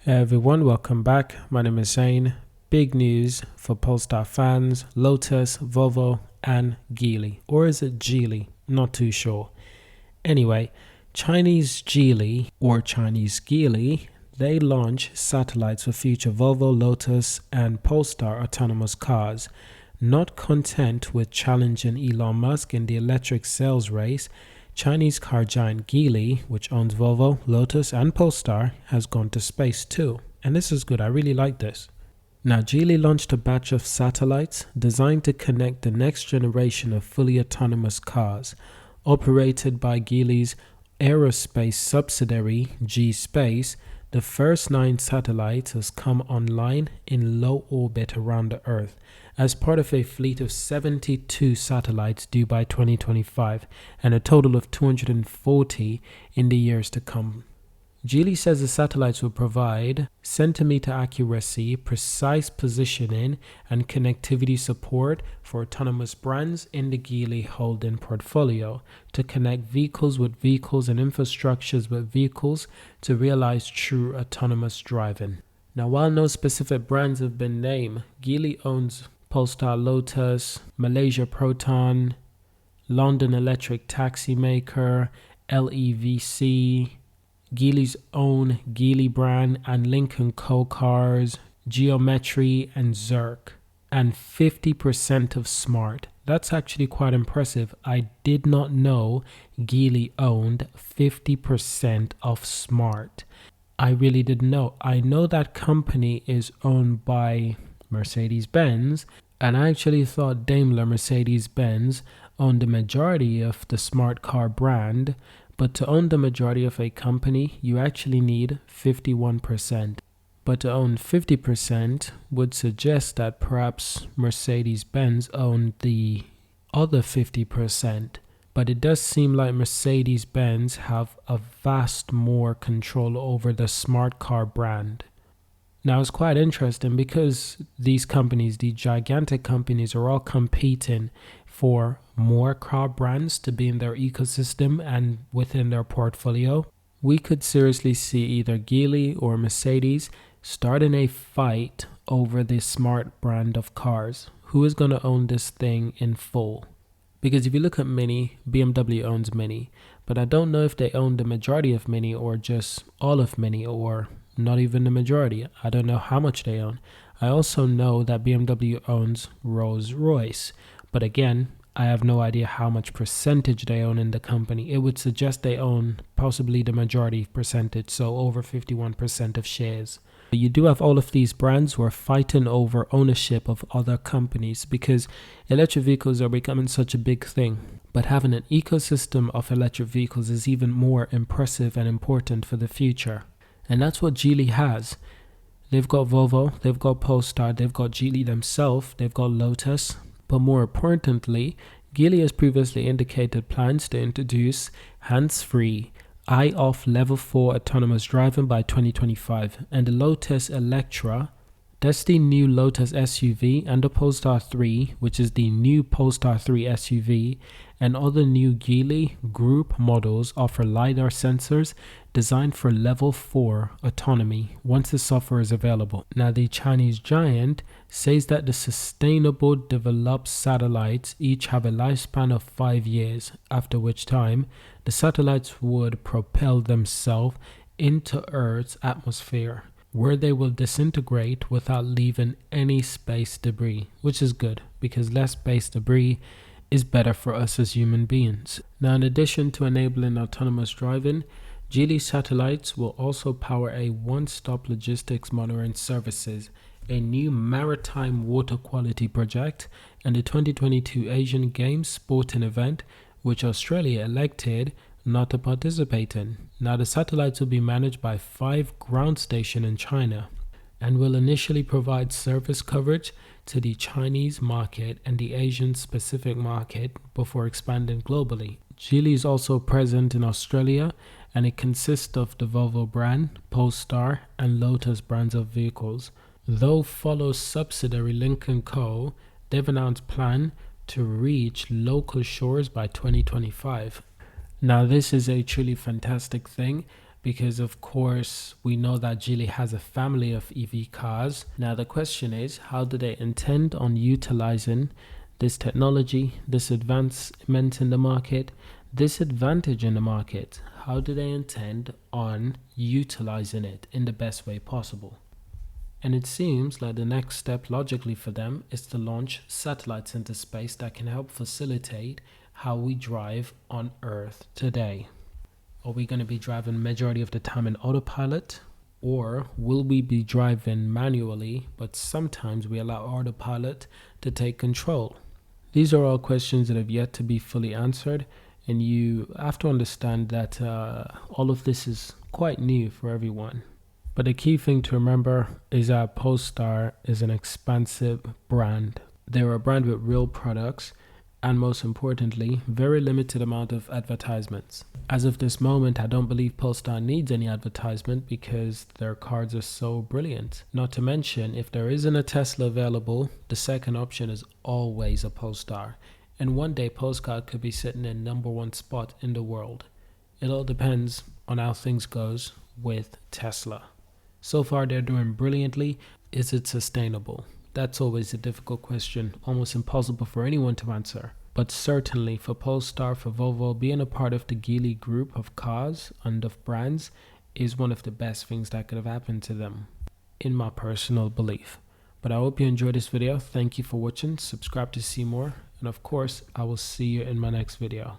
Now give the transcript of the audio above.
Hey everyone, welcome back. My name is Zane. Big news for Polestar fans: Lotus, Volvo, and Geely. Or is it Geely? Not too sure. Anyway, Chinese Geely or Chinese Geely, they launch satellites for future Volvo, Lotus, and Polestar autonomous cars. Not content with challenging Elon Musk in the electric sales race, Chinese car giant Geely, which owns Volvo, Lotus, and Polestar, has gone to space too. And this is good, I really like this. Now, Geely launched a batch of satellites designed to connect the next generation of fully autonomous cars. Operated by Geely's aerospace subsidiary, G-Space, the first 9 satellites has come online in low orbit around the Earth as part of a fleet of 72 satellites due by 2025 and a total of 240 in the years to come. Geely says the satellites will provide centimeter accuracy, precise positioning, and connectivity support for autonomous brands in the Geely holding portfolio to connect vehicles with vehicles and infrastructures with vehicles to realize true autonomous driving. Now, while no specific brands have been named, Geely owns Polestar, Lotus, Malaysia Proton, London Electric Taxi Maker, LEVC, Geely's own Geely brand, and Lincoln Co cars, Geometry, and Zerk, and 50% of Smart. That's actually quite impressive. I did not know Geely owned 50% of Smart. I really didn't know. I know that company is owned by Mercedes-Benz, and I actually thought Daimler Mercedes-Benz owned the majority of the smart car brand, but to own the majority of a company, you actually need 51%. But to own 50% would suggest that perhaps Mercedes-Benz owned the other 50%. But it does seem like Mercedes-Benz have a vast more control over the smart car brand. Now, it's quite interesting because these companies, the gigantic companies, are all competing for more car brands to be in their ecosystem and within their portfolio. We could seriously see either Geely or Mercedes starting a fight over this smart brand of cars. Who is going to own this thing in full? Because if you look at Mini, BMW owns Mini, but I don't know if they own the majority of Mini or just all of Mini or not even the majority. I don't know how much they own. I also know that BMW owns Rolls-Royce, but again, I have no idea how much percentage they own in the company. It would suggest they own possibly the majority percentage, so over 51% of shares. But you do have all of these brands who are fighting over ownership of other companies because electric vehicles are becoming such a big thing. But having an ecosystem of electric vehicles is even more impressive and important for the future. And that's what Geely has. They've got Volvo, they've got Polestar, they've got Geely themselves, they've got Lotus. But more importantly, Geely has previously indicated plans to introduce hands-free, eye-off level 4 autonomous driving by 2025. And the Lotus Electra, that's the new Lotus SUV, and the Polestar 3, which is the new Polestar 3 SUV, and other new Geely group models offer LiDAR sensors designed for level 4 autonomy once the software is available. Now, the Chinese giant says that the sustainable developed satellites each have a lifespan of 5 years, after which time the satellites would propel themselves into Earth's atmosphere, where they will disintegrate without leaving any space debris, which is good because less space debris is better for us as human beings. Now, in addition to enabling autonomous driving, Geely satellites will also power a one-stop logistics monitoring services, a new maritime water quality project, and the 2022 Asian Games sporting event, which Australia elected not to participate in. Now, the satellites will be managed by 5 ground stations in China and will initially provide service coverage to the Chinese market and the Asian Pacific market before expanding globally. Geely is also present in Australia, and it consists of the Volvo brand, Polestar, and Lotus brands of vehicles. Though follows subsidiary Lincoln Co, they've announced plan to reach local shores by 2025. Now, this is a truly fantastic thing because of course we know that Geely has a family of EV cars. Now the question is, how do they intend on utilizing this technology, this advancement in the market, this advantage in the market? How do they intend on utilizing it in the best way possible? And it seems like the next step logically for them is to launch satellites into space that can help facilitate how we drive on Earth today. Are we going to be driving majority of the time in autopilot, or will we be driving manually, but sometimes we allow autopilot to take control? These are all questions that have yet to be fully answered, and you have to understand that all of this is quite new for everyone. But the key thing to remember is that Polestar is an expansive brand. They're a brand with real products, and most importantly, very limited amount of advertisements. As of this moment, I don't believe Polestar needs any advertisement because their cars are so brilliant. Not to mention, if there isn't a Tesla available, the second option is always a Polestar. And one day Polestar could be sitting in #1 spot in the world. It all depends on how things goes with Tesla. So far they're doing brilliantly. Is it sustainable? That's always a difficult question, almost impossible for anyone to answer. But certainly for Polestar, for Volvo, being a part of the Geely group of cars and of brands is one of the best things that could have happened to them, in my personal belief. But I hope you enjoyed this video. Thank you for watching. Subscribe to see more. And of course, I will see you in my next video.